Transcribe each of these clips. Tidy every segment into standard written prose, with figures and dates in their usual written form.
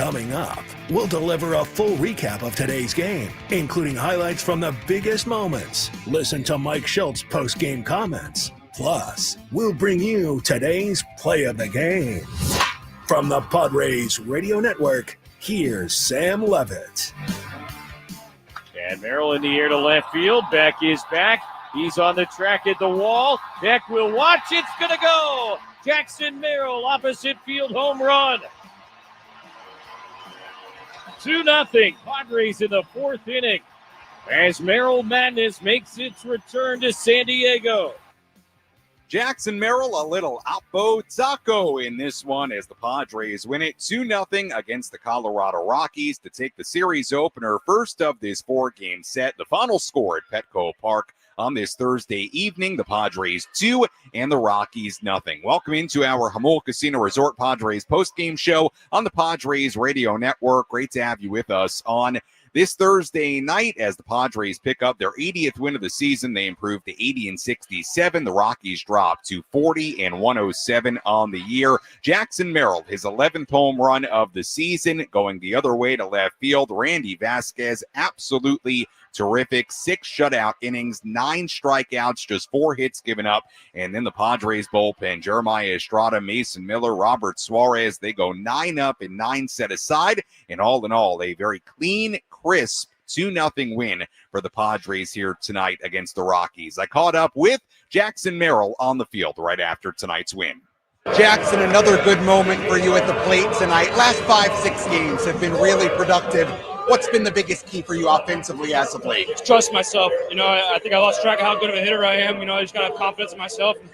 Coming up, we'll deliver a full recap of today's game, including highlights from the biggest moments. Listen to Mike Shilt's post-game comments. Plus, we'll bring you today's play of the game. From the Padres Radio Network, here's Sam Levitt. And Merrill in the air to left field. Beck is back. He's on the track at the wall. Beck will watch. It's going to go. Jackson Merrill, opposite field home run. 2-0 Padres in the fourth inning as Merrill Madness makes its return to San Diego. Jackson Merrill, a little Oppo Taco in this one as the Padres win it 2-0 against the Colorado Rockies to take the series opener, first of this four-game set. The final score at Petco Park on this Thursday evening, the Padres 2 and the Rockies 0. Welcome into our Jamul Casino Resort Padres postgame show on the Padres Radio Network. Great to have you with us on this Thursday night as the Padres pick up their 80th win of the season. They improved to 80-67. The Rockies dropped to 40-107 on the year. Jackson Merrill, his 11th home run of the season, going the other way to left field. Randy Vasquez, absolutely terrific. 6 shutout innings, 9 strikeouts, just 4 hits given up. And then the Padres bullpen, Jeremiah Estrada, Mason Miller, Robert Suarez, they go 9 up and 9 set aside. And all in all, a very clean, crisp 2-0 win for the Padres here tonight against the Rockies. I caught up with Jackson Merrill on the field right after tonight's win. Jackson, another good moment for you at the plate tonight. Last 5-6 games have been really productive. What's been the biggest key for you offensively as of late? Just trust myself. I think I lost track of how good of a hitter I am. I just got to have confidence in myself and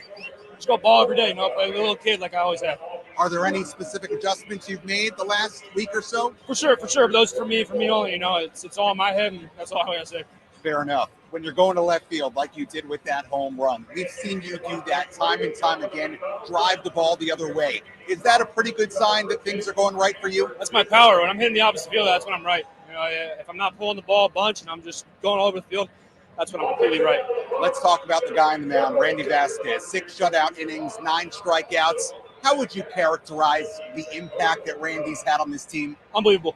just go ball every day, play like a little kid like I always have. Are there any specific adjustments you've made the last week or so? For sure. Those for me only. It's all in my head, and that's all I gotta say. Fair enough. When you're going to left field like you did with that home run, we've seen you do that time and time again, drive the ball the other way. Is that a pretty good sign that things are going right for you? That's my power. When I'm hitting the opposite field, that's when I'm right. If I'm not pulling the ball a bunch and I'm just going all over the field, that's when I'm completely right. Let's talk about the guy in the mound, Randy Vasquez. 6 shutout innings, 9 strikeouts. How would you characterize the impact that Randy's had on this team? Unbelievable.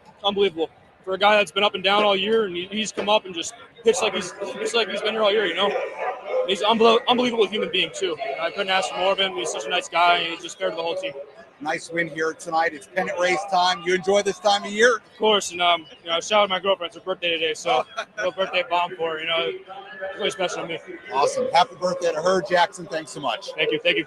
For a guy that's been up and down all year, and he's come up and just pitched like he's been here all year, He's an unbelievable human being, too. I couldn't ask for more of him. He's such a nice guy, and he's just fair to the whole team. Nice win here tonight. It's pennant race time. You enjoy this time of year? Of course, and I shout out my girlfriend. It's her birthday today, so a little birthday bomb for her. It's really special to me. Awesome. Happy birthday to her, Jackson. Thanks so much. Thank you. Thank you.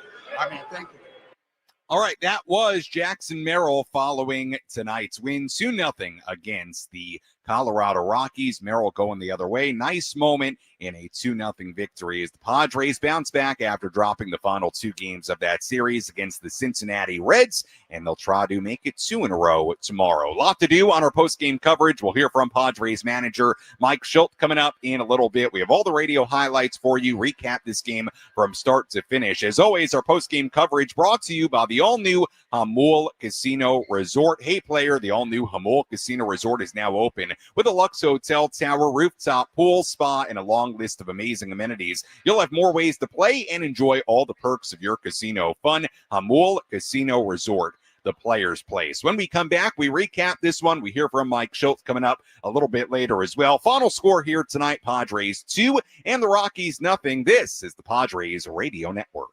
All right, that was Jackson Merrill following tonight's win 2-0 against the Colorado Rockies. Merrill going the other way. Nice moment in a 2-0 victory as the Padres bounce back after dropping the final 2 games of that series against the Cincinnati Reds, and they'll try to make it 2 in a row tomorrow. A lot to do on our post-game coverage. We'll hear from Padres manager Mike Shildt coming up in a little bit. We have all the radio highlights for you, recap this game from start to finish. As always, our post-game coverage brought to you by the all-new Jamul Casino Resort. Hey, player, the all-new Jamul Casino Resort is now open with a Lux Hotel Tower, rooftop pool, spa, and a long list of amazing amenities. You'll have more ways to play and enjoy all the perks of your casino fun. Jamul Casino Resort, the player's place. When we come back, we recap this one. We hear from Mike Shildt coming up a little bit later as well. Final score here tonight, Padres 2 and the Rockies 0. This is the Padres Radio Network.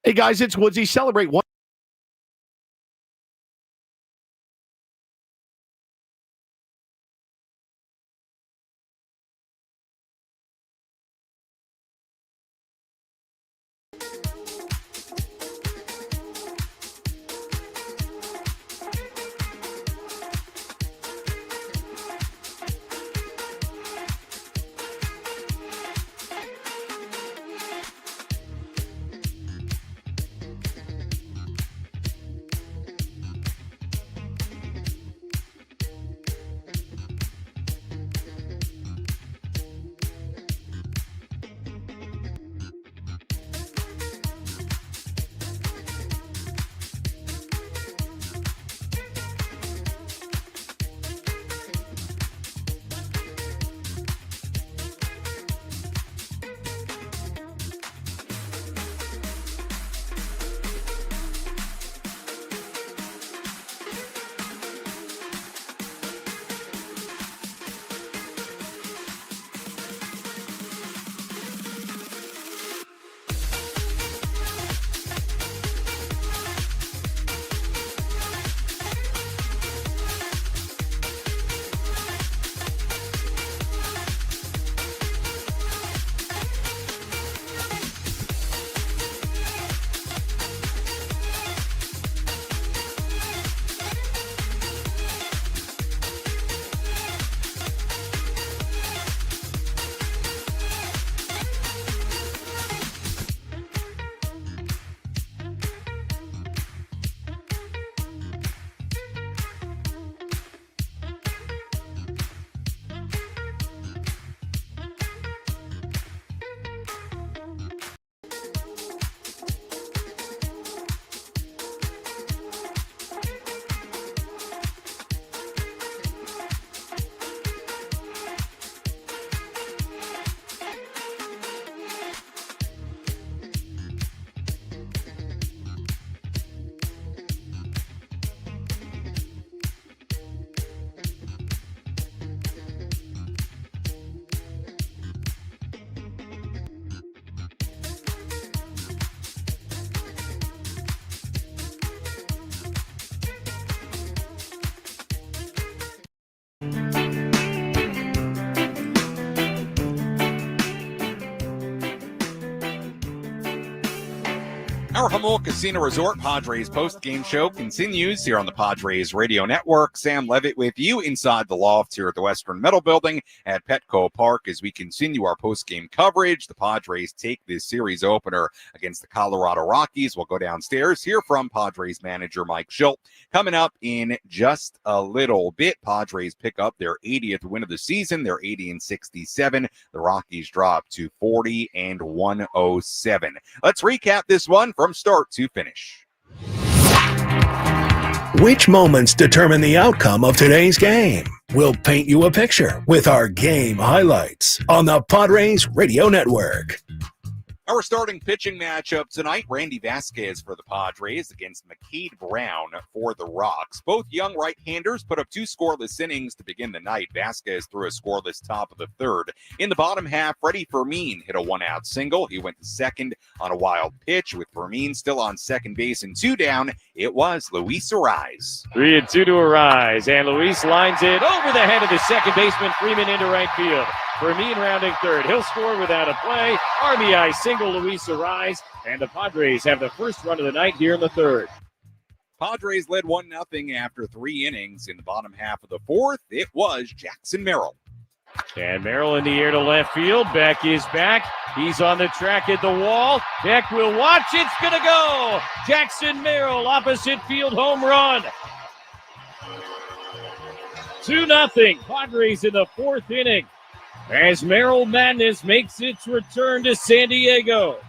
Hey guys, it's Woodsy. Celebrate one. Our Jamul Casino Resort Padres post-game show continues here on the Padres Radio Network. Sam Levitt with you inside the loft here at the Western Metal Building at Petco Park as we continue our post-game coverage. The Padres take this series opener against the Colorado Rockies. We'll go downstairs, hear from Padres manager Mike Shildt. Coming up in just a little bit, Padres pick up their 80th win of the season. They're 80-67. The Rockies drop to 40-107. Let's recap this one from start to finish. Which moments determine the outcome of today's game? We'll paint you a picture with our game highlights on the Padres Radio Network. Our starting pitching matchup tonight, Randy Vasquez for the Padres against McCade Brown for the Rocks. Both young right-handers put up 2 scoreless innings to begin the night. Vasquez threw a scoreless top of the third. In the bottom half, Freddie Fermin hit a 1-out single. He went to second on a wild pitch with Fermin still on second base and 2 down. It was Luis Arraez. 3-2 to Arraez, and Luis lines it over the head of the second baseman, Freeman into right field. Fermin rounding third. He'll score without a play. RBI single, Luis Arraez, and the Padres have the first run of the night here in the third. Padres led 1-0 after 3 innings. In the bottom half of the fourth, it was Jackson Merrill. And Merrill in the air to left field. Beck is back. He's on the track at the wall. Beck will watch. It's going to go. Jackson Merrill, opposite field home run. 2-0. Padres in the fourth inning, as Merrill Madness makes its return to San Diego.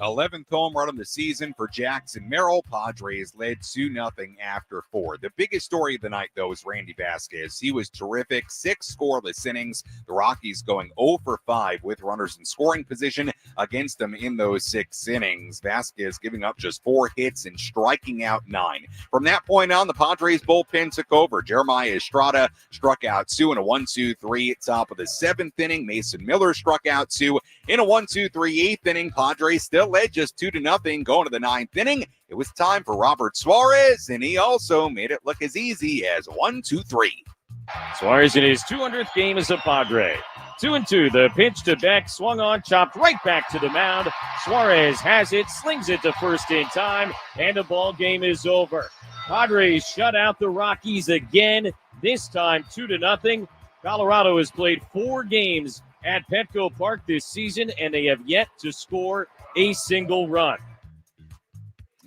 11th home run of the season for Jackson Merrill. Padres led 2-0 after 4. The biggest story of the night, though, is Randy Vasquez. He was terrific. 6 scoreless innings. The Rockies going 0 for 5 with runners in scoring position against them in those 6 innings. Vasquez giving up just 4 hits and striking out 9. From that point on, the Padres bullpen took over. Jeremiah Estrada struck out 2 in a 1-2-3 top of the 7th inning. Mason Miller struck out 2 in a 1-2-3 8th inning. Padres still led just 2-0 going to the 9th inning. It was time for Robert Suarez, and he also made it look as easy as 1-2-3. Suarez in his 200th game as a Padre. 2-2. The pitch to Beck, swung on, chopped right back to the mound. Suarez has it, slings it to first in time, and the ball game is over. Padres shut out the Rockies again, this time 2-0. Colorado has played 4 games at Petco Park this season, and they have yet to score a single run.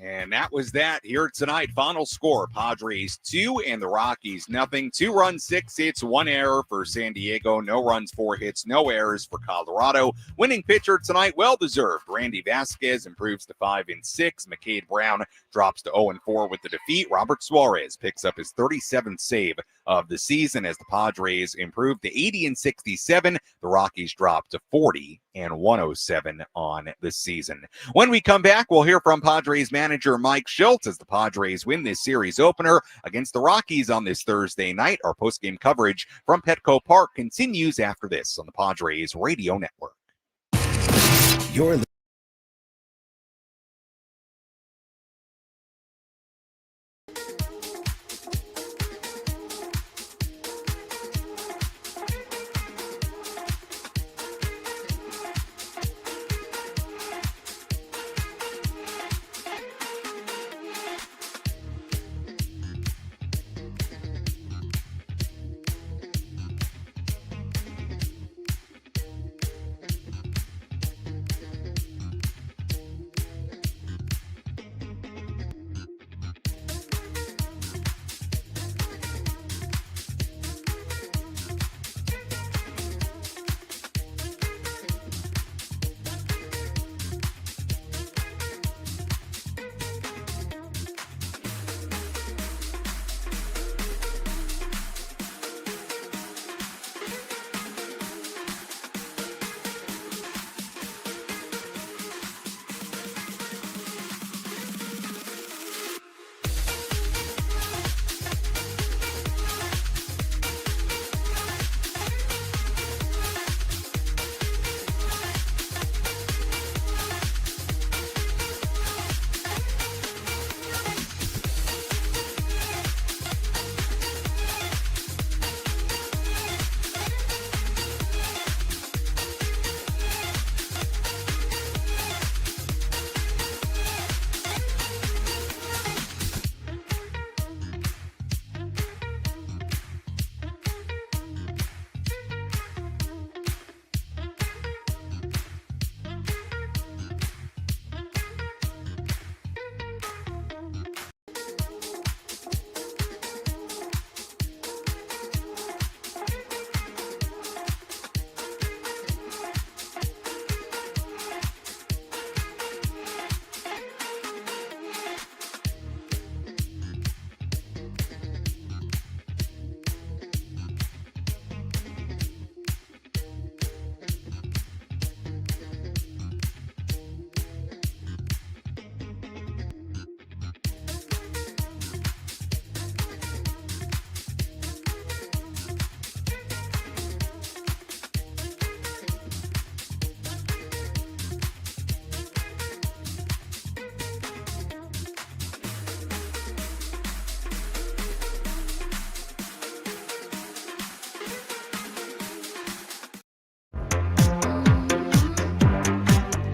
And that was that here tonight. Final score, Padres 2 and the Rockies 0. 2 runs, 6 hits, 1 error for San Diego. No runs, 4 hits, no errors for Colorado. Winning pitcher tonight, well-deserved. Randy Vasquez improves to 5-6. McCade Brown drops to 0-4 with the defeat. Robert Suarez picks up his 37th save of the season as the Padres improve to 80-67. The Rockies drop to 40-107 on the season. When we come back, we'll hear from Padres manager Mike Shildt as the Padres win this series opener against the Rockies on this Thursday night. Our postgame coverage from Petco Park continues after this on the Padres Radio Network. You're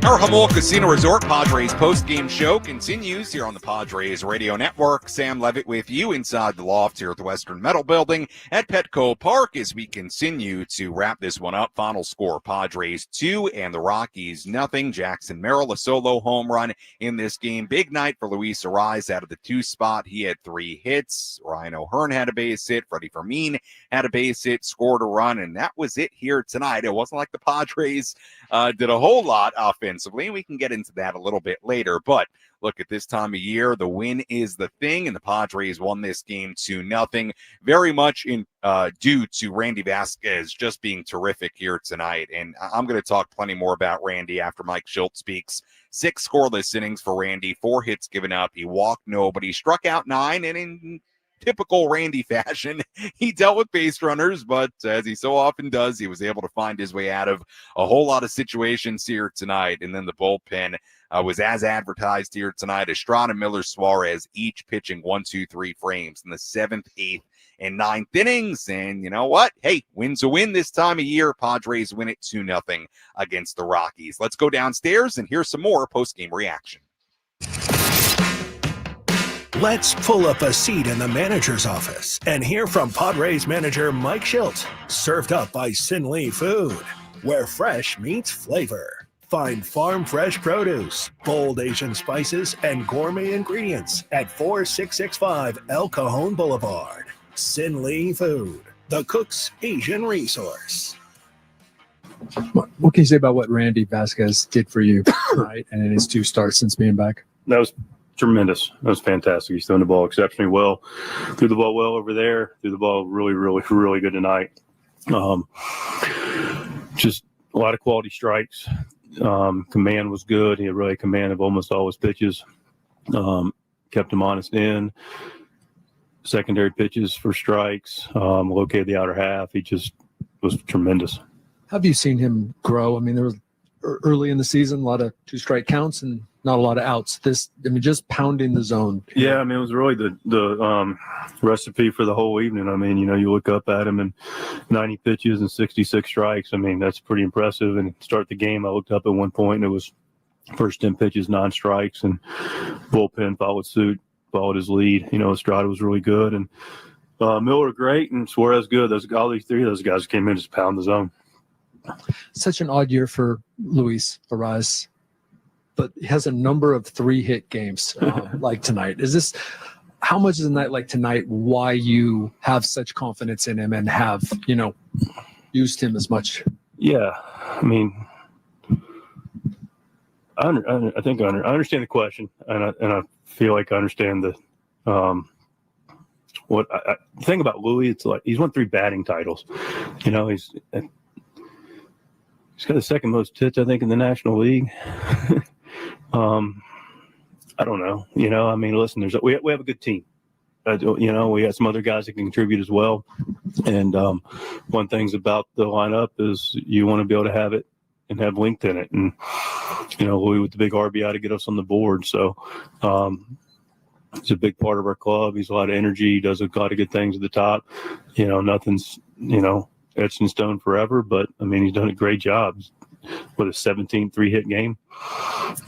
Our Jamul Casino Resort Padres post-game show continues here on the Padres Radio Network. Sam Levitt with you inside the loft here at the Western Metal Building at Petco Park as we continue to wrap this one up. Final score, Padres 2 and the Rockies nothing. Jackson Merrill, a solo home run in this game. Big night for Luis Arraez out of the 2 spot. He had 3 hits. Ryan O'Hearn had a base hit. Freddie Fermin had a base hit, scored a run, and that was it here tonight. It wasn't like the Padres did a whole lot offensively. We can get into that a little bit later, but look, at this time of year, the win is the thing, and the Padres won this game 2-0, very much due to Randy Vasquez just being terrific here tonight. And I'm going to talk plenty more about Randy after Mike Shildt speaks. 6 scoreless innings for Randy, 4 hits given up. He walked nobody, struck out 9, and in typical Randy fashion, he dealt with base runners, but as he so often does, he was able to find his way out of a whole lot of situations here tonight. And then the bullpen was as advertised here tonight. Estrada, Miller, Suarez, each pitching 1, 2, 3 frames in the 7th, 8th, and 9th innings. And you know what? Hey, win's a win this time of year. Padres win it 2-0 against the Rockies. Let's go downstairs and hear some more post-game reaction. Let's pull up a seat in the manager's office and hear from Padres manager Mike Shildt, served up by Sin Lee Food, where fresh meets flavor. Find farm fresh produce, bold Asian spices, and gourmet ingredients at 4665 El Cajon Boulevard. Sin Lee Food, the cook's Asian resource. What can you say about what Randy Vasquez did for you tonight and in his 2 starts since being back? That was tremendous. That was fantastic. He's throwing the ball exceptionally well. Threw the ball well over there. Threw the ball really, really, really good tonight. Just a lot of quality strikes. Command was good. He had really command of almost all his pitches. Kept him honest in. Secondary pitches for strikes. Located the outer half. He just was tremendous. Have you seen him grow? I mean, there was early in the season, a lot of 2-strike counts and not a lot of outs. Just pounding the zone. Yeah, I mean, it was really the recipe for the whole evening. I mean, you look up at him and 90 pitches and 66 strikes. I mean, that's pretty impressive. And start the game, I looked up at one point, and it was first 10 pitches, 9 strikes, and bullpen followed suit, followed his lead. Estrada was really good, and Miller great, and Suarez good. All these 3 of those guys came in just pound the zone. Such an odd year for Luis Arraez, but he has a number of 3-hit games like tonight. How much is a night like tonight why you have such confidence in him and have, used him as much? Yeah, I mean, I think I understand the question, and I feel like I understand the the thing about Louis. It's like he's won 3 batting titles. He's got the 2nd most hits, I think, in the National League. I don't know. I mean, listen, we have a good team. We got some other guys that can contribute as well. And one thing's about the lineup is you want to be able to have it and have length in it. And, Louis with the big RBI to get us on the board. So he's a big part of our club. He's a lot of energy. He does a lot of good things at the top. Nothing's, etched in stone forever, but I mean, he's done a great job with a 17 3-hit game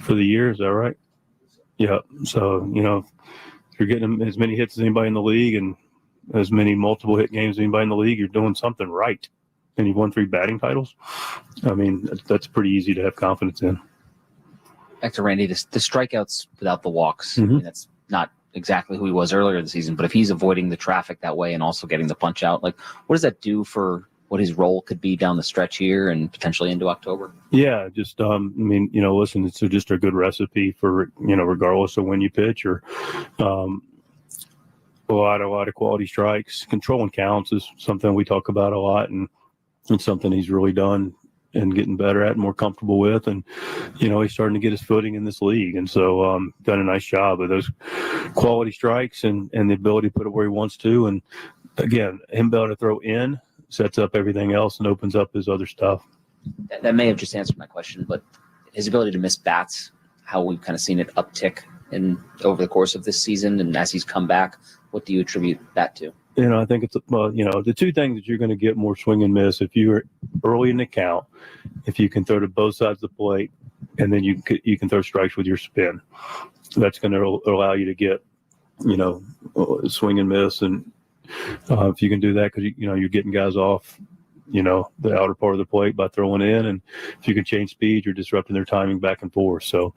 for the year. Is that right? Yeah. So, if you're getting him as many hits as anybody in the league and as many multiple hit games as anybody in the league, you're doing something right. And you've won 3 batting titles. I mean, that's pretty easy to have confidence in. Back to Randy, the strikeouts without the walks. Mm-hmm. I mean, that's not exactly who he was earlier in the season, but if he's avoiding the traffic that way and also getting the punch out, what does that do for what his role could be down the stretch here and potentially into October? Yeah, just, listen, it's just a good recipe for, regardless of when you pitch or a lot of quality strikes. Controlling counts is something we talk about a lot, and it's something he's really done and getting better at and more comfortable with. And, he's starting to get his footing in this league. And so done a nice job of those quality strikes and the ability to put it where he wants to. And again, him being able to throw in sets up everything else and opens up his other stuff. That may have just answered my question, but his ability to miss bats, how we've kind of seen it uptick over the course of this season, and as he's come back, what do you attribute that to? I think it's, the 2 things that you're going to get more swing and miss if you're early in the count, if you can throw to both sides of the plate and then you can throw strikes with your spin. That's going to allow you to get, swing and miss. And if you can do that, because, you're getting guys off, the outer part of the plate by throwing in. And if you can change speed, you're disrupting their timing back and forth. So,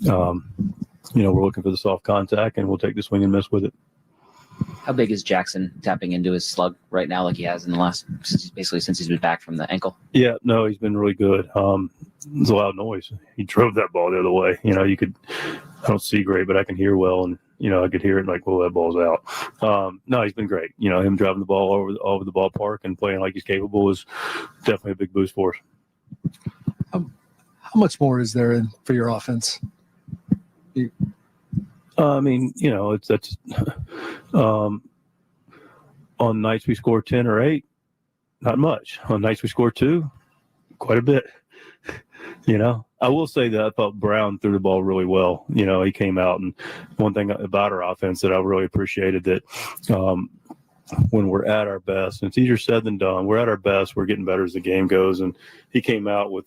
we're looking for the soft contact, and we'll take the swing and miss with it. How big is Jackson tapping into his slug right now, like he has in the last, since he's been back from the ankle? Yeah, no, he's been really good. It's a loud noise. He drove that ball the other way. I don't see great, but I can hear well, and I could hear it like, well, that ball's out. No, he's been great. Him driving the ball over the ballpark and playing like he's capable is definitely a big boost for us. How much more is there for your offense? That's on nights we score 10 or 8, not much. On nights we score 2, quite a bit. I will say that I thought Brown threw the ball really well. He came out, and one thing about our offense that I really appreciated that when we're at our best, and it's easier said than done, we're at our best, we're getting better as the game goes. And he came out with,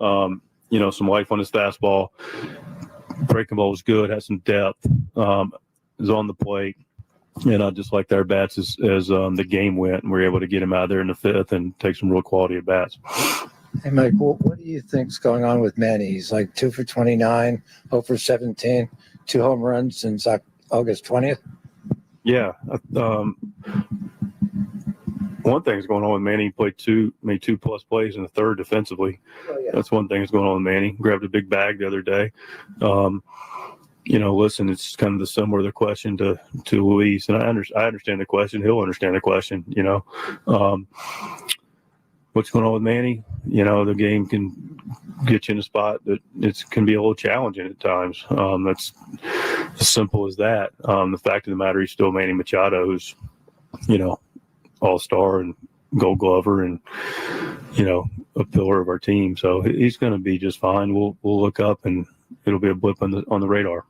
some life on his fastball. Breaking ball was good, had some depth, was on the plate. And I just liked our bats as the game went, and we were able to get him out there in the 5th and take some real quality at bats. Hey, Mike, what do you think's going on with Manny? He's like 2 for 29, 0 for 17, 2 home runs since August 20th. Yeah. One thing that's going on with Manny, he made 2+ plays in the 3rd defensively. Oh, yeah. That's one thing that's going on with Manny. Grabbed a big bag the other day. Listen, it's kind of the similar the question to Luis, and I understand the question. He'll understand the question. What's going on with Manny? The game can get you in a spot that it can be a little challenging at times. That's as simple as that. The fact of the matter, he's still Manny Machado, who's all-star and Gold Glover, and a pillar of our team. So he's going to be just fine. We'll look up, and it'll be a blip on the radar.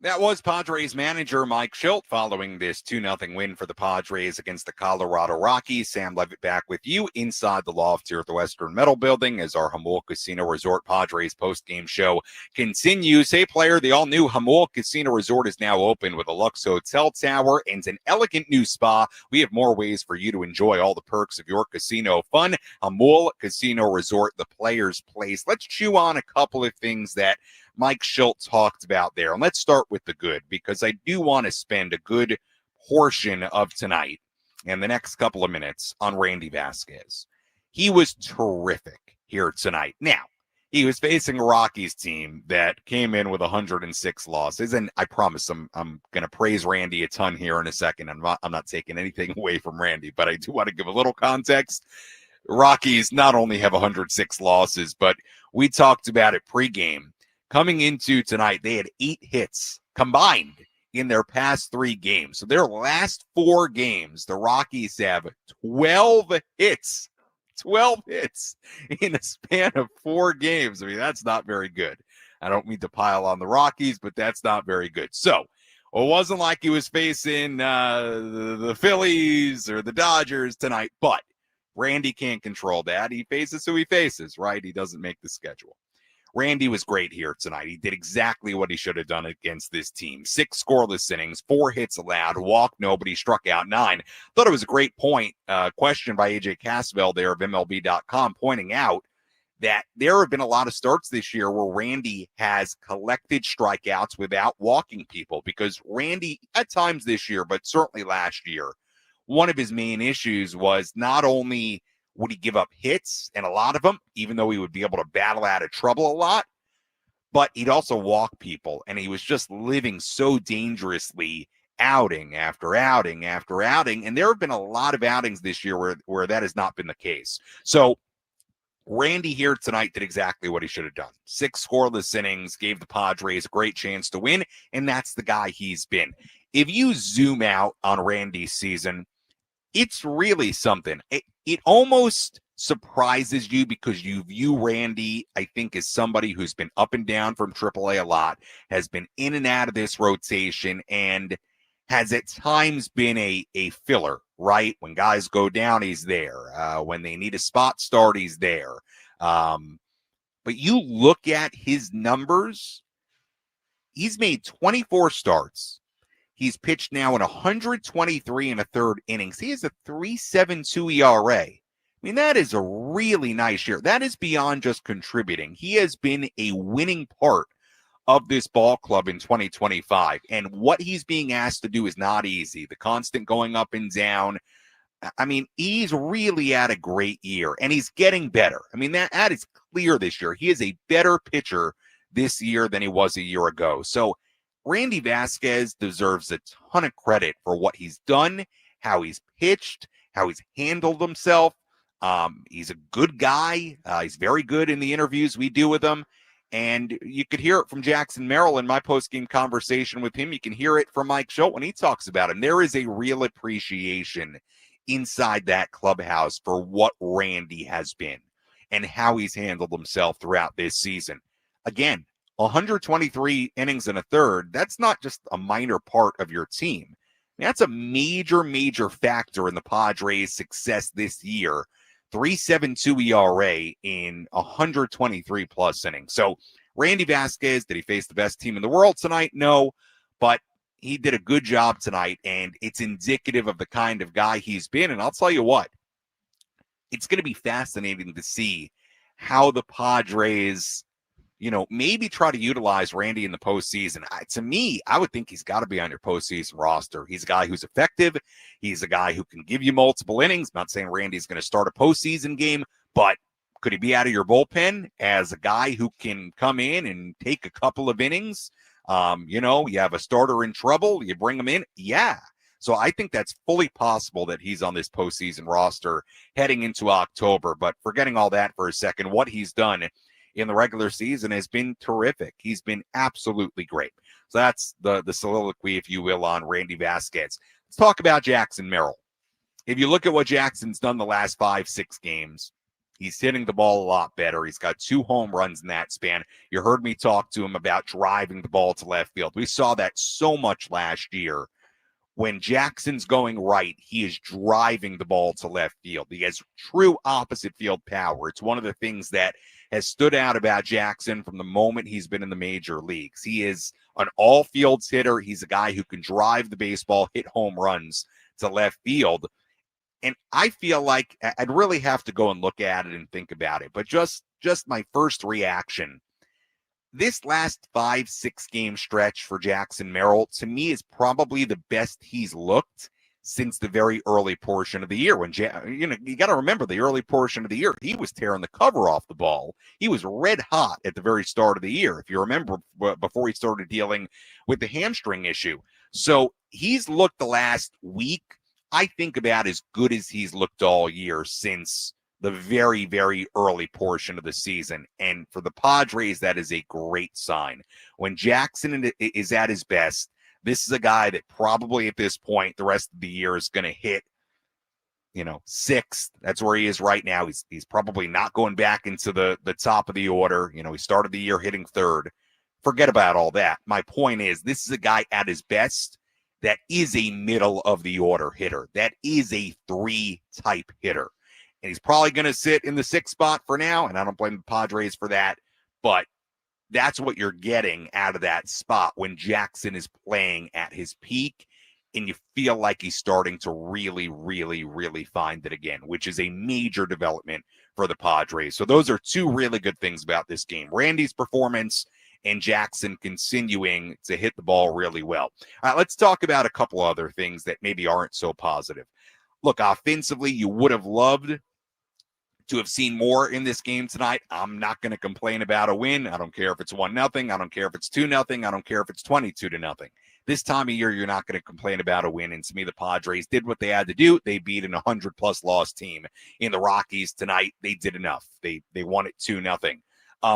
That was Padres manager Mike Shildt following this 2-0 win for the Padres against the Colorado Rockies. Sam Levitt back with you inside the loft here at the Western Metal Building as our Jamul Casino Resort Padres postgame show continues. Hey, player, the all-new Jamul Casino Resort is now open with a Lux Hotel Tower and an elegant new spa. We have more ways for you to enjoy all the perks of your casino fun. Jamul Casino Resort, the player's place. Let's chew on a couple of things that Mike Shildt talked about there. And let's start with the good, because I do want to spend a good portion of tonight and the next couple of minutes on Randy Vasquez. He was terrific here tonight. Now, he was facing a Rockies team that came in with 106 losses, and I promise I'm going to praise Randy a ton here in a second. I'm not taking anything away from Randy, but I do want to give a little context. Rockies not only have 106 losses, but we talked about it pregame. Coming into tonight, they had 8 hits combined in their past 3 games. So their last 4 games, the Rockies have 12 hits. 12 hits in a span of 4 games. I mean, that's not very good. I don't mean to pile on the Rockies, but that's not very good. So it wasn't like he was facing the Phillies or the Dodgers tonight, but Randy can't control that. He faces who he faces, right? He doesn't make the schedule. Randy was great here tonight. He did exactly what he should have done against this team. 6 scoreless innings, 4 hits allowed, walked nobody, struck out 9. Thought it was a great question by AJ Casvell there of MLB.com, pointing out that there have been a lot of starts this year where Randy has collected strikeouts without walking people, because Randy, at times this year, but certainly last year, one of his main issues was not only would he give up hits, and a lot of them, even though he would be able to battle out of trouble a lot, but he'd also walk people, and he was just living so dangerously outing after outing after outing, and there have been a lot of outings this year where that has not been the case. So Randy here tonight did exactly what he should have done. 6 scoreless innings, gave the Padres a great chance to win, and that's the guy he's been. If you zoom out on Randy's season, it's really something. It almost surprises you, because you view Randy, I think, as somebody who's been up and down from AAA a lot, has been in and out of this rotation, and has at times been a filler, right? When guys go down, he's there. When they need a spot start, he's there. But you look at his numbers, he's made 24 starts. He's pitched now in 123 and a third innings. He has a 3.72 ERA. I mean, that is a really nice year. That is beyond just contributing. He has been a winning part of this ball club in 2025. And what he's being asked to do is not easy. The constant going up and down. I mean, he's really had a great year, and he's getting better. I mean, that is clear this year. He is a better pitcher this year than he was a year ago. So Randy Vasquez deserves a ton of credit for what he's done, how he's pitched, how he's handled himself. He's a good guy. He's very good in the interviews we do with him. And you could hear it from Jackson Merrill in my post-game conversation with him. You can hear it from Mike Shildt when he talks about him. There is a real appreciation inside that clubhouse for what Randy has been and how he's handled himself throughout this season. Again, 123 innings and a third, that's not just a minor part of your team. That's a major, major factor in the Padres' success this year. 3.72 ERA in 123 plus innings. So Randy Vasquez, did he face the best team in the world tonight? No, but he did a good job tonight, and it's indicative of the kind of guy he's been. And I'll tell you what, it's going to be fascinating to see how the Padres, maybe try to utilize Randy in the postseason. To me, I would think he's got to be on your postseason roster. He's a guy who's effective. He's a guy who can give you multiple innings. I'm not saying Randy's going to start a postseason game, but could he be out of your bullpen as a guy who can come in and take a couple of innings? You have a starter in trouble, you bring him in. Yeah. So I think that's fully possible that he's on this postseason roster heading into October. But forgetting all that for a second, what he's done in the regular season has been terrific. He's been absolutely great. So that's the soliloquy, if you will, on Randy Vasquez. Let's talk about Jackson Merrill. If you look at what Jackson's done the last 5-6 games, he's hitting the ball a lot better. He's got 2 home runs in that span. You heard me talk to him about driving the ball to left field. We saw that so much last year. When Jackson's going right, he is driving the ball to left field. He has true opposite field power. It's one of the things that has stood out about Jackson from the moment he's been in the major leagues. He is an all fields hitter. He's a guy who can drive the baseball, hit home runs to left field. And I feel like I'd really have to go and look at it and think about it. But just my first reaction, this last 5-6 game stretch for Jackson Merrill, to me, is probably the best he's looked since the very early portion of the year. When you got to remember the early portion of the year, he was tearing the cover off the ball. He was red hot at the very start of the year, if you remember, before he started dealing with the hamstring issue. So he's looked the last week, I think, about as good as he's looked all year since the very, very early portion of the season. And for the Padres, that is a great sign. When Jackson is at his best, this is a guy that probably at this point, the rest of the year is going to hit, 6th. That's where he is right now. He's probably not going back into the top of the order. He started the year hitting 3rd. Forget about all that. My point is, this is a guy at his best that is a middle of the order hitter. That is a 3 type hitter. And he's probably going to sit in the 6th spot for now, and I don't blame the Padres for that. But that's what you're getting out of that spot when Jackson is playing at his peak, and you feel like he's starting to really, really, really find it again, which is a major development for the Padres. So those are 2 really good things about this game. Randy's performance and Jackson continuing to hit the ball really well. All right, let's talk about a couple other things that maybe aren't so positive. Look, offensively, you would have loved to have seen more in this game tonight. I'm not going to complain about a win. I don't care if it's 1-0. I don't care if it's 2-0. I don't care if it's 22-0. This time of year, you're not going to complain about a win. And to me, the Padres did what they had to do. They beat an 100-plus loss team in the Rockies tonight. They did enough. They won it 2-0.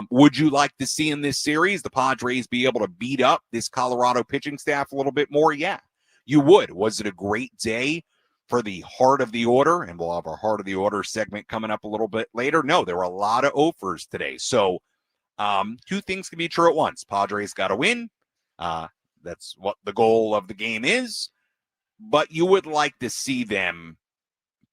Would you like to see in this series the Padres be able to beat up this Colorado pitching staff a little bit more? Yeah, you would. Was it a great day for the heart of the order? And we'll have our heart of the order segment coming up a little bit later. No, there were a lot of offers today. So 2 things can be true at once. Padres got to win. That's what the goal of the game is. But you would like to see them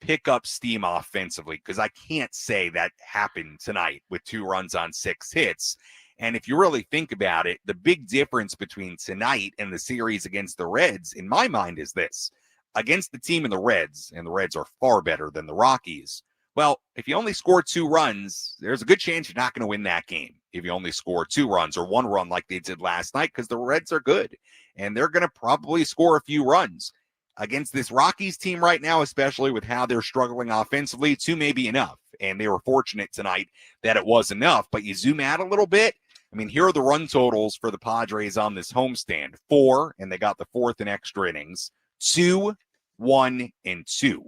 pick up steam offensively, because I can't say that happened tonight with 2 runs on 6 hits. And if you really think about it, the big difference between tonight and the series against the Reds, in my mind, is this. Against the team in the Reds, and the Reds are far better than the Rockies, well, if you only score 2 runs, there's a good chance you're not going to win that game if you only score 2 runs or 1 run like they did last night, because the Reds are good, and they're going to probably score a few runs. Against this Rockies team right now, especially with how they're struggling offensively, 2 may be enough, and they were fortunate tonight that it was enough. But you zoom out a little bit, I mean, here are the run totals for the Padres on this homestand. 4, and they got the 4th in extra innings. 2, 1, and 2.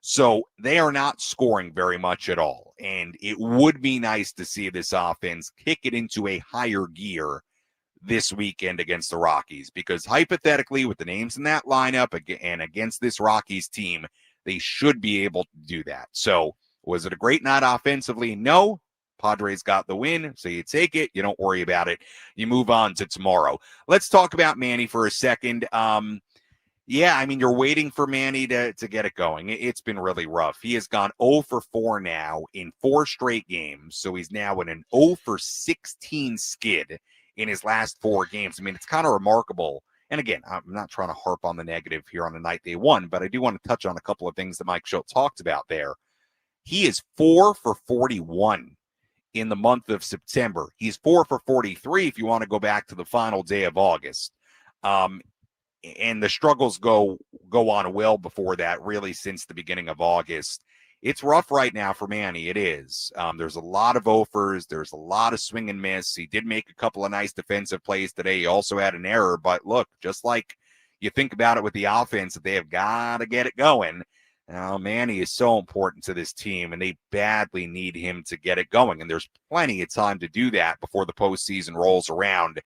So they are not scoring very much at all. And it would be nice to see this offense kick it into a higher gear this weekend against the Rockies, because hypothetically, with the names in that lineup and against this Rockies team, they should be able to do that. So was it a great night offensively? No. Padres got the win, so you take it. You don't worry about it. You move on to tomorrow. Let's talk about Manny for a second. Yeah, I mean, you're waiting for Manny to get it going. It's been really rough. He has gone 0 for 4 now in 4 straight games, so he's now in an 0 for 16 skid in his last 4 games. I mean, it's kind of remarkable. And again, I'm not trying to harp on the negative here on the night they won, but I do want to touch on a couple of things that Mike Shildt talked about there. He is 4 for 41 in the month of September. He's 4 for 43 if you want to go back to the final day of August. And the struggles go on well before that, really since the beginning of August. It's rough right now for Manny. It is. There's a lot of offers. There's a lot of swing and miss. He did make a couple of nice defensive plays today. He also had an error. But look, just like you think about it with the offense, that they have got to get it going. Now, Manny is so important to this team, and they badly need him to get it going. And there's plenty of time to do that before the postseason rolls around.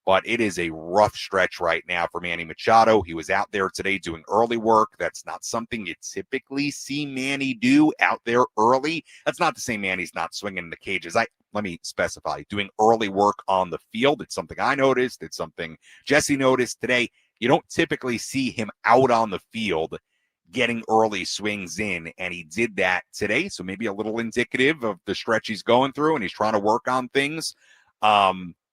But it is a rough stretch right now for Manny Machado. He was out there today doing early work. That's not something you typically see Manny do out there early. That's not to say Manny's not swinging in the cages. Let me specify, doing early work on the field. It's something I noticed. It's something Jesse noticed today. You don't typically see him out on the field getting early swings in, and he did that today. So maybe a little indicative of the stretch he's going through, and he's trying to work on things.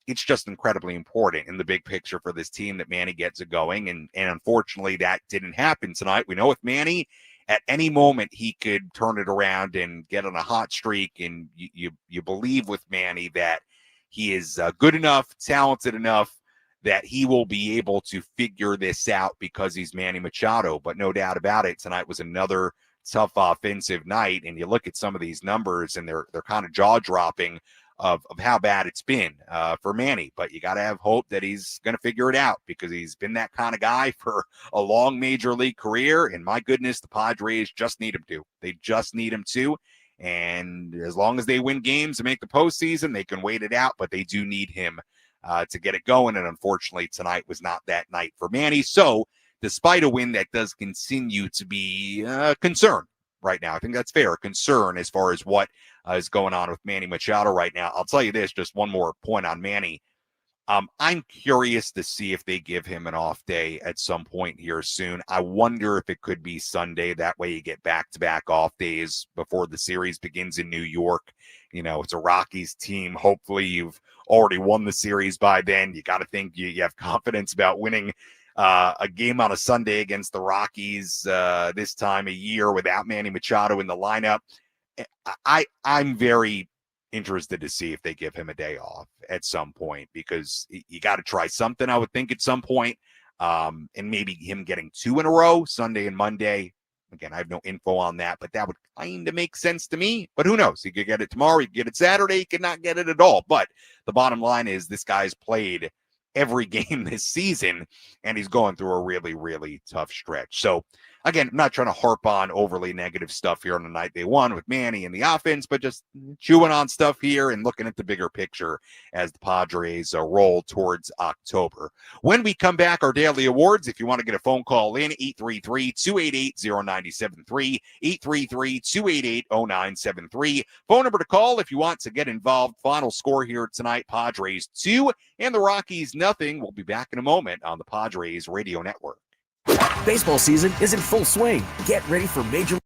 It's just incredibly important in the big picture for this team that Manny gets it going. And unfortunately, that didn't happen tonight. We know with Manny, at any moment, he could turn it around and get on a hot streak. And you believe with Manny that he is good enough, talented enough, that he will be able to figure this out because he's Manny Machado. But no doubt about it, tonight was another tough offensive night. And you look at some of these numbers, and they're kind of jaw-dropping of how bad it's been for Manny. But you got to have hope that he's going to figure it out, because he's been that kind of guy for a long major league career. And my goodness, the Padres just need him to. They just need him to. And as long as they win games and make the postseason, they can wait it out. But they do need him to get it going. And unfortunately, tonight was not that night for Manny. So despite a win, that does continue to be a concern right now. I think that's fair. A concern as far as what is going on with Manny Machado right now. I'll tell you this, just one more point on Manny. I'm curious to see if they give him an off day at some point here soon. I wonder if it could be Sunday. That way you get back-to-back off days before the series begins in New York. You know, it's a Rockies team. Hopefully you've already won the series by then. You got to think you have confidence about winning a game on a Sunday against the Rockies this time of year without Manny Machado in the lineup. I'm very interested to see if they give him a day off at some point, because you got to try something, I would think, at some point. And maybe him getting 2 in a row, Sunday and Monday. Again, I have no info on that, but that would kind of make sense to me. But who knows? He could get it tomorrow. He could get it Saturday. He could not get it at all. But the bottom line is this guy's played every game this season, and he's going through a really, really tough stretch. So, again, I'm not trying to harp on overly negative stuff here on the night they won with Manny and the offense, but just chewing on stuff here and looking at the bigger picture as the Padres roll towards October. When we come back, our daily awards, if you want to get a phone call in, 833-288-0973, 833-288-0973. Phone number to call if you want to get involved. Final score here tonight, Padres 2 and the Rockies 0. We'll be back in a moment on the Padres Radio Network. Baseball season is in full swing. Get ready for Major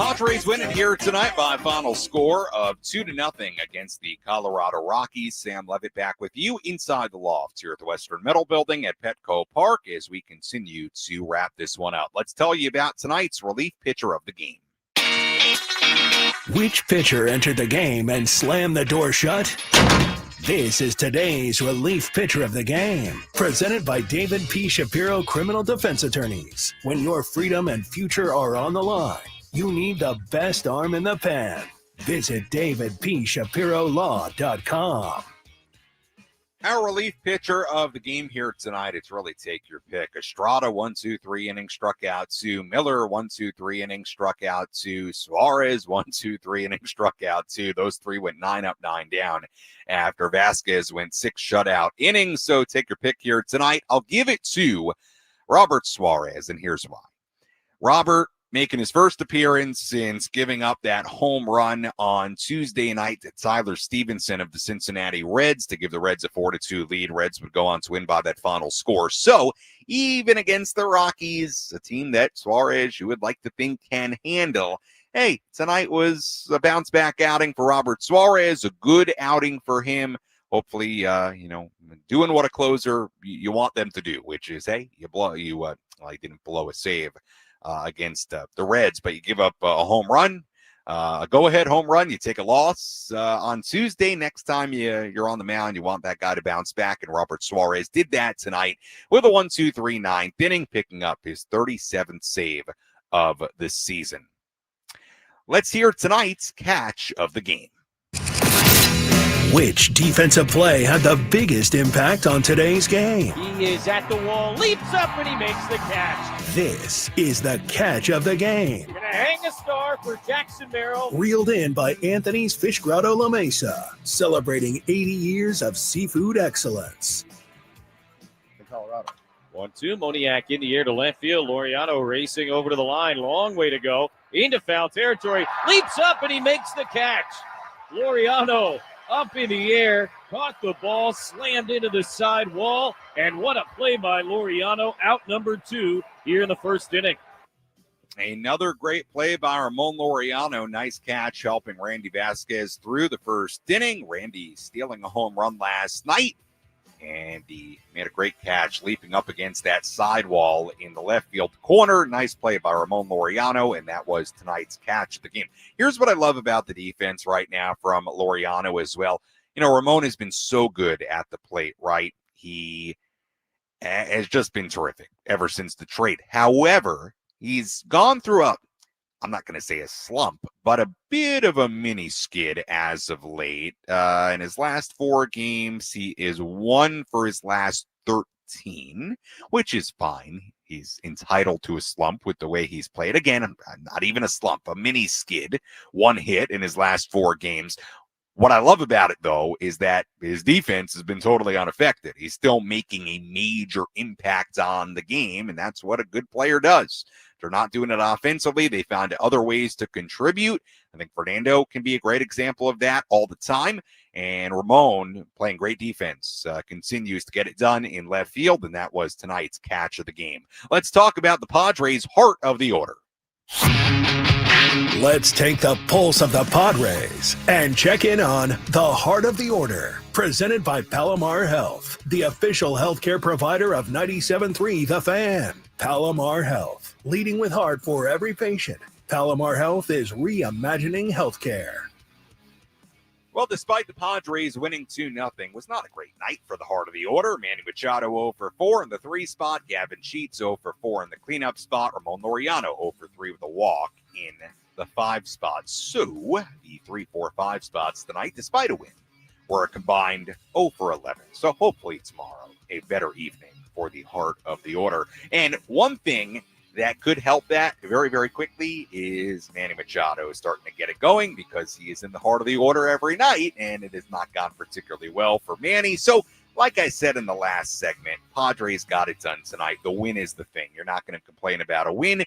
Padres win it here tonight by a final score of 2-0 against the Colorado Rockies. Sam Levitt back with you inside the loft here at the Western Metal Building at Petco Park as we continue to wrap this one out. Let's tell you about tonight's relief pitcher of the game. Which pitcher entered the game and slammed the door shut? This is today's relief pitcher of the game, presented by David P. Shapiro Criminal Defense Attorneys. When your freedom and future are on the line, you need the best arm in the pen. Visit davidpshapirolaw.com. Our relief pitcher of the game here tonight, it's really take your pick. Estrada, 1-2-3 innings, struck out 2. Miller, 1-2-3 innings, struck out 2. Suarez, 1-2-3 innings, struck out 2. Those three went 9 up, 9 down after Vasquez went 6 shutout innings. So take your pick here tonight. I'll give it to Robert Suarez, and here's why. Robert making his first appearance since giving up that home run on Tuesday night to Tyler Stevenson of the Cincinnati Reds to give the Reds a 4-2 lead. Reds would go on to win by that final score. So even against the Rockies, a team that Suarez, you would like to think, can handle, hey, tonight was a bounce back outing for Robert Suarez, a good outing for him. Hopefully, doing what a closer you want them to do, which is, hey, he didn't blow a save against the Reds, but you give up a home run, a go-ahead home run. You take a loss on Tuesday. Next time you're on the mound, you want that guy to bounce back, and Robert Suarez did that tonight with a 1-2-3 ninth inning, picking up his 37th save of the season. Let's hear tonight's catch of the game. Which defensive play had the biggest impact on today's game? He is at the wall, leaps up, and he makes the catch. This is the catch of the game. Gonna hang a star for Jackson Merrill. Reeled in by Anthony's Fish Grotto La Mesa, celebrating 80 years of seafood excellence. Colorado. 1-2, Moniak in the air to left field. Laureano racing over to the line. Long way to go. Into foul territory. Leaps up, and he makes the catch. Laureano up in the air, caught the ball, slammed into the side wall, and what a play by Laureano, out number 2 here in the first inning. Another great play by Ramon Laureano. Nice catch, helping Randy Vasquez through the first inning. Randy stealing a home run last night, and he made a great catch, leaping up against that sidewall in the left field corner. Nice play by Ramon Laureano, and that was tonight's catch of the game. Here's what I love about the defense right now from Laureano as well. Ramon has been so good at the plate, right? He has just been terrific ever since the trade. However, he's gone through I'm not going to say a slump, but a bit of a mini skid as of late. In his last 4 games, he is 1 for his last 13, which is fine. He's entitled to a slump with the way he's played. Again, not even a slump, a mini skid, 1 hit in his last 4 games. What I love about it, though, is that his defense has been totally unaffected. He's still making a major impact on the game, and that's what a good player does. They're not doing it offensively. They found other ways to contribute. I think Fernando can be a great example of that all the time. And Ramon, playing great defense, continues to get it done in left field, and that was tonight's catch of the game. Let's talk about the Padres' heart of the order. Let's take the pulse of the Padres and check in on the heart of the order. Presented by Palomar Health, the official healthcare provider of 97.3 The Fan. Palomar Health, leading with heart for every patient. Palomar Health is reimagining healthcare. Well, despite the Padres winning 2-0, was not a great night for the heart of the order. Manny Machado 0 for 4 in the 3 spot. Gavin Sheets 0 for 4 in the cleanup spot. Ramon Laureano 0 for 3 with a walk in the 5 spots. So the 3, 4, 5 spots tonight, despite a win, were a combined 0 for 11. So hopefully tomorrow, a better evening for the heart of the order. And one thing that could help that very, very quickly is Manny Machado starting to get it going, because he is in the heart of the order every night, and it has not gone particularly well for Manny. So, like I said in the last segment, Padres got it done tonight. The win is the thing. You're not going to complain about a win,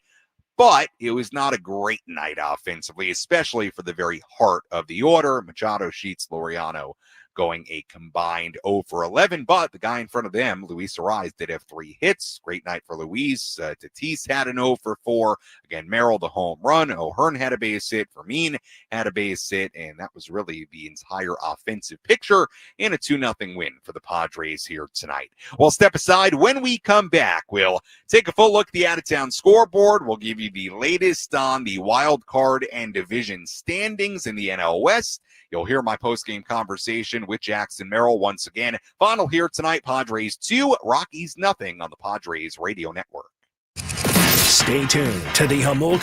but it was not a great night offensively, especially for the very heart of the order. Machado, Sheets, Laureano going a combined 0-for-11. But the guy in front of them, Luis Arraez, did have 3 hits. Great night for Luis. Tatis had an 0-for-4. Again, Merrill, the home run. O'Hearn had a base hit. Fermin had a base hit. And that was really the entire offensive picture in a 2-0 win for the Padres here tonight. We'll step aside. When we come back, we'll take a full look at the out-of-town scoreboard. We'll give you the latest on the wild card and division standings in the NL West. You'll hear my post-game conversation with Jackson Merrill once again. Final here tonight, Padres 2, Rockies nothing on the Padres Radio Network. Stay tuned to the Jamul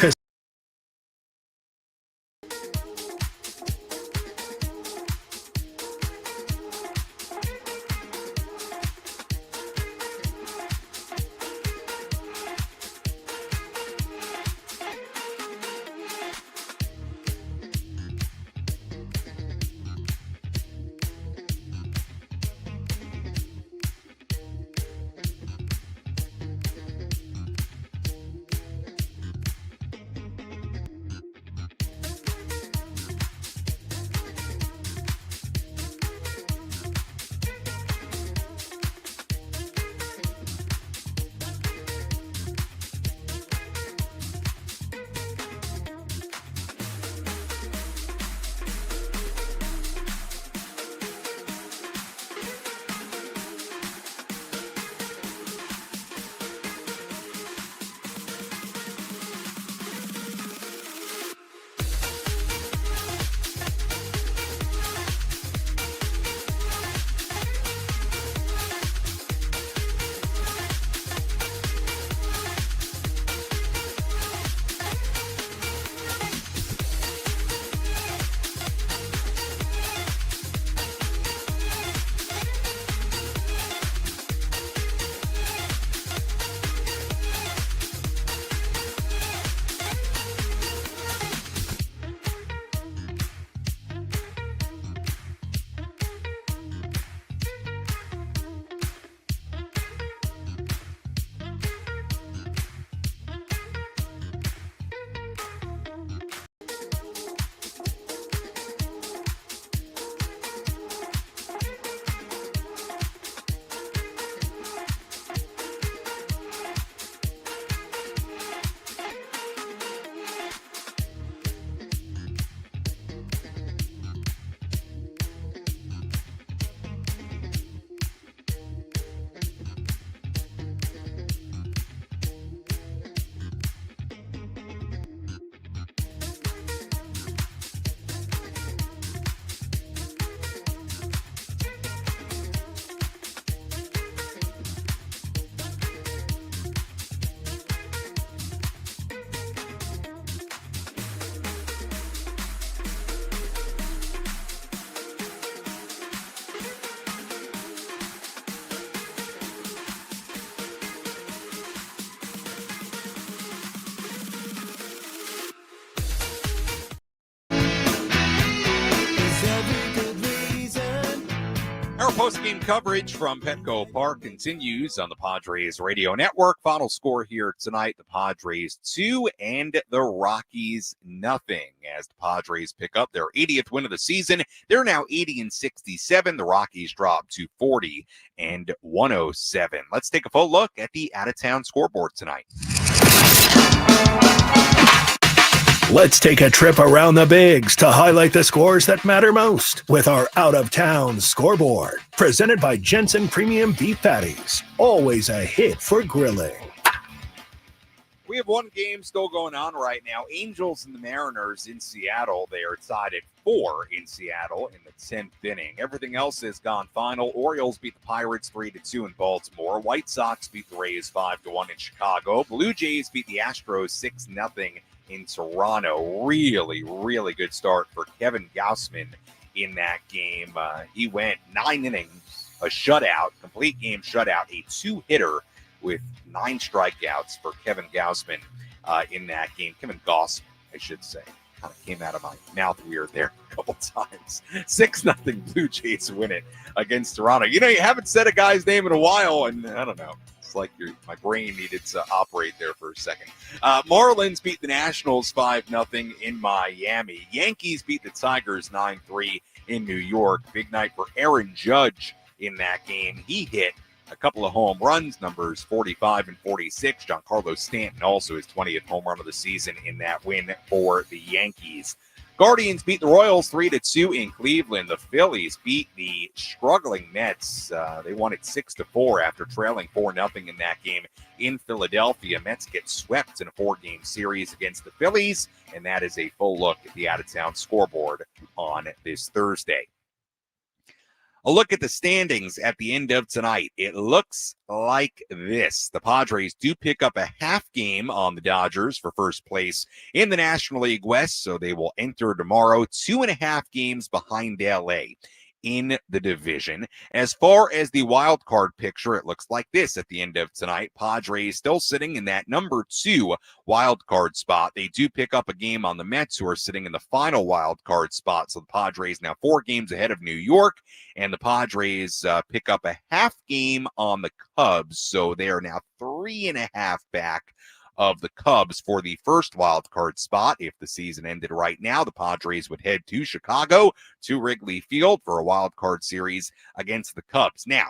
Our post-game coverage from Petco Park continues on the Padres Radio Network. Final score here tonight, the Padres 2 and the Rockies nothing. As the Padres pick up their 80th win of the season, they're now 80-67. The Rockies drop to 40-107. Let's take a full look at the out-of-town scoreboard tonight. Let's take a trip around the bigs to highlight the scores that matter most with our out-of-town scoreboard. Presented by Jensen Premium Beef Patties. Always a hit for grilling. We have one game still going on right now. Angels and the Mariners in Seattle. They are tied at 4 in Seattle in the 10th inning. Everything else has gone final. Orioles beat the Pirates 3-2 in Baltimore. White Sox beat the Rays 5-1 in Chicago. Blue Jays beat the Astros 6-0 in Toronto. Really, really good start for Kevin Gausman in that game. He went 9 innings, a shutout, complete game shutout, a 2-hitter with 9 strikeouts for Kevin Gausman in that game. Kevin Goss, I should say. Kind of came out of my mouth weird there a couple times. 6-0 Blue Jays win it against Toronto. You know, you haven't said a guy's name in a while, and I don't know. It's like my brain needed to operate there for a second. Marlins beat the Nationals 5-0 in Miami. Yankees beat the Tigers 9-3 in New York. Big night for Aaron Judge in that game. He hit a couple of home runs, numbers 45 and 46. Giancarlo Stanton also his 20th home run of the season in that win for the Yankees. Guardians beat the Royals 3-2 in Cleveland. The Phillies beat the struggling Mets. They won it 6-4 after trailing 4-0 in that game in Philadelphia. Mets get swept in a 4-game series against the Phillies, and that is a full look at the out-of-town scoreboard on this Thursday. A look at the standings at the end of tonight. It looks like this. The Padres do pick up a half game on the Dodgers for first place in the National League West, so they will enter tomorrow 2.5 games behind LA in the division. As far as the wild card picture, it looks like this at the end of tonight. Padres still sitting in that number 2 wild card spot. They do pick up a game on the Mets, who are sitting in the final wild card spot. So the Padres now 4 games ahead of New York, and the Padres pick up a half game on the Cubs. So they are now 3.5 back of the Cubs for the first wild card spot. If the season ended right now, the Padres would head to Chicago, to Wrigley Field for a wild card series against the Cubs. Now,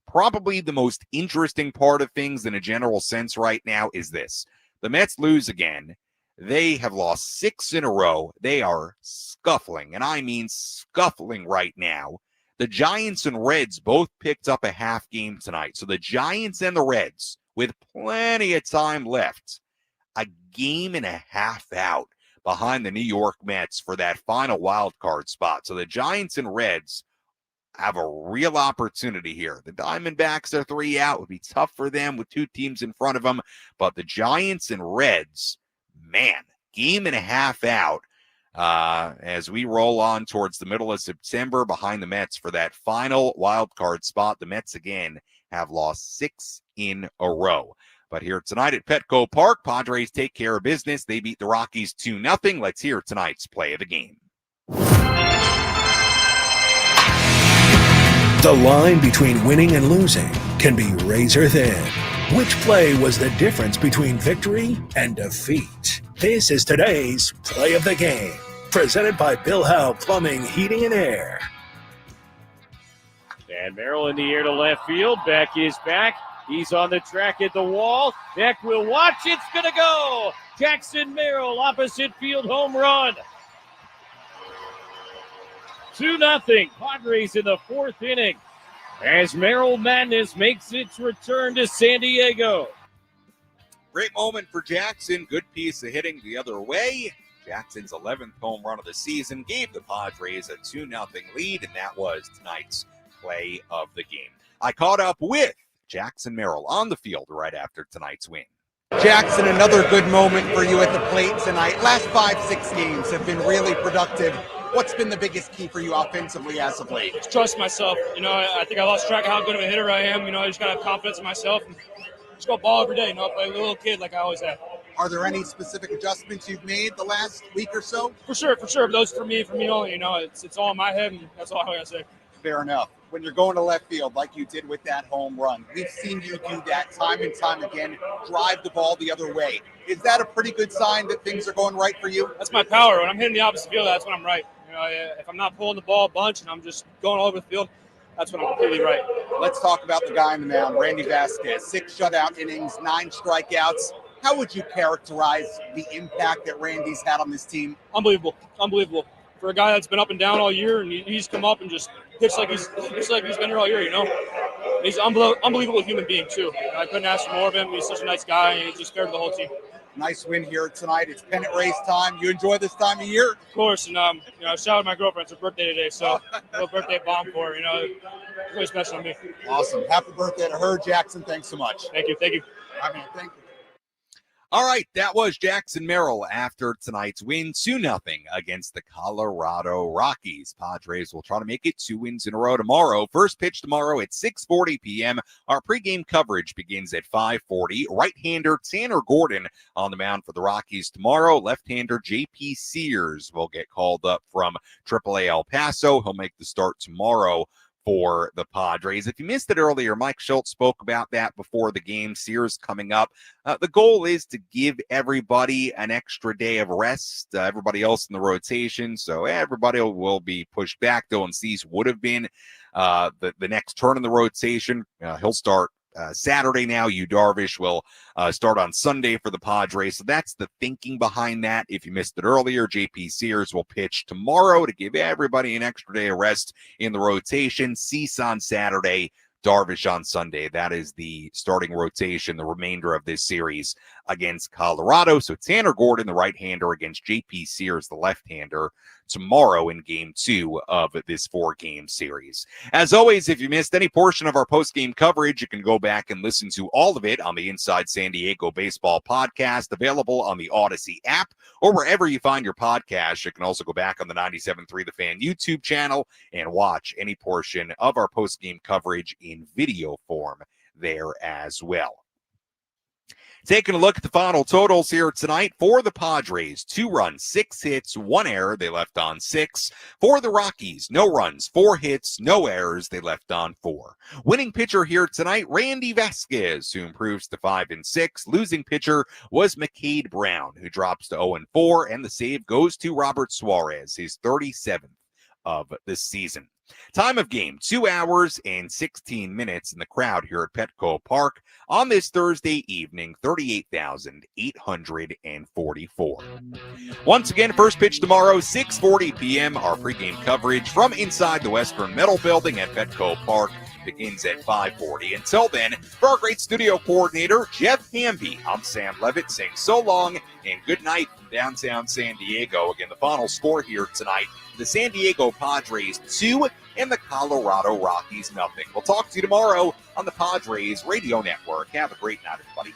probably the most interesting part of things in a general sense right now is this. The Mets lose again. They have lost 6 in a row. They are scuffling, and I mean scuffling right now. The Giants and Reds both picked up a half game tonight. So the Giants and the Reds, with plenty of time left, a game and a half out behind the New York Mets for that final wild card spot. So the Giants and Reds have a real opportunity here. The Diamondbacks are 3 out. It would be tough for them with 2 teams in front of them. But the Giants and Reds, man, game and a half out as we roll on towards the middle of September behind the Mets for that final wild card spot. The Mets again have lost 6 in a row. But here tonight at Petco Park, Padres take care of business. They beat the Rockies 2-0. Let's hear tonight's play of the game. The line between winning and losing can be razor thin. Which play was the difference between victory and defeat? This is today's play of the game, presented by Bill Howe Plumbing, Heating, and Air. And Merrill in the air to left field. Beck is back. He's on the track at the wall. Beck will watch. It's going to go. Jackson Merrill, opposite field home run. 2-0. Padres in the 4th inning as Merrill Madness makes its return to San Diego. Great moment for Jackson. Good piece of hitting the other way. Jackson's 11th home run of the season gave the Padres a 2-0 lead, and that was tonight's play of the game. I caught up with Jackson Merrill on the field right after tonight's win. Jackson, another good moment for you at the plate tonight. Last 5-6 games have been really productive. What's been the biggest key for you offensively as of late? Just trust myself. I think I lost track of how good of a hitter I am. I just got to have confidence in myself and just go ball every day. Play like a little kid like I always have. Are there any specific adjustments you've made the last week or so? For sure. Those for me only. It's all in my head, and that's all I gotta say. Fair enough. When you're going to left field like you did with that home run, we've seen you do that time and time again, drive the ball the other way. Is that a pretty good sign that things are going right for you? That's my power. When I'm hitting the opposite field, that's when I'm right. If I'm not pulling the ball a bunch and I'm just going all over the field, that's when I'm completely right. Let's talk about the guy in the mound, Randy Vasquez. 6 shutout innings, 9 strikeouts. How would you characterize the impact that Randy's had on this team? Unbelievable. For a guy that's been up and down all year, and he's come up and just pitched like he's been here all year. He's an unbelievable human being too. I couldn't ask for more of him. He's such a nice guy, and he's just fair to the whole team. Nice win here tonight. It's pennant race time. You enjoy this time of year? Of course, and shout out to my girlfriend. It's her birthday today, so a little birthday bomb for her. It's really special to me. Awesome. Happy birthday to her, Jackson. Thanks so much. Thank you. I mean, thank you. All right, that was Jackson Merrill after tonight's win 2-0 against the Colorado Rockies. Padres will try to make it 2 wins in a row tomorrow. First pitch tomorrow at 6:40 p.m. Our pregame coverage begins at 5:40. Right-hander Tanner Gordon on the mound for the Rockies tomorrow. Left-hander J.P. Sears will get called up from AAA El Paso. He'll make the start tomorrow for the Padres. If you missed it earlier, Mike Shildt spoke about that before the game. Series coming up. The goal is to give everybody an extra day of rest, everybody else in the rotation, so everybody will be pushed back. Dylan Cease would have been the next turn in the rotation. He'll start Saturday now. Yu Darvish will start on Sunday for the Padres. So that's the thinking behind that. If you missed it earlier, JP Sears will pitch tomorrow to give everybody an extra day of rest in the rotation. Cease on Saturday, Darvish on Sunday. That is the starting rotation, the remainder of this series against Colorado. So Tanner Gordon, the right-hander, against JP Sears, the left-hander, tomorrow in Game 2 of this 4-game series. As always, if you missed any portion of our post-game coverage, you can go back and listen to all of it on the Inside San Diego Baseball podcast, available on the Odyssey app or wherever you find your podcast. You can also go back on the 97.3 The Fan YouTube channel and watch any portion of our post-game coverage in video form there as well. Taking a look at the final totals here tonight for the Padres: 2 runs, 6 hits, 1 error. They left on 6. For the Rockies, no runs, 4 hits, no errors. They left on 4. Winning pitcher here tonight, Randy Vasquez, who improves to 5-6. Losing pitcher was McCade Brown, who drops to 0-4, and the save goes to Robert Suarez, his 37th of the season. Time of game, 2 hours and 16 minutes in the crowd here at Petco Park on this Thursday evening, 38,844. Once again, first pitch tomorrow, 6:40 p.m. Our pregame coverage from inside the Western Metal Building at Petco Park begins at 5:40. Until then, for our great studio coordinator, Jeff Hamby, I'm Sam Levitt saying so long and good night from downtown San Diego. Again, the final score here tonight, the San Diego Padres 2 and the Colorado Rockies 0. We'll talk to you tomorrow on the Padres Radio Network. Have a great night, everybody.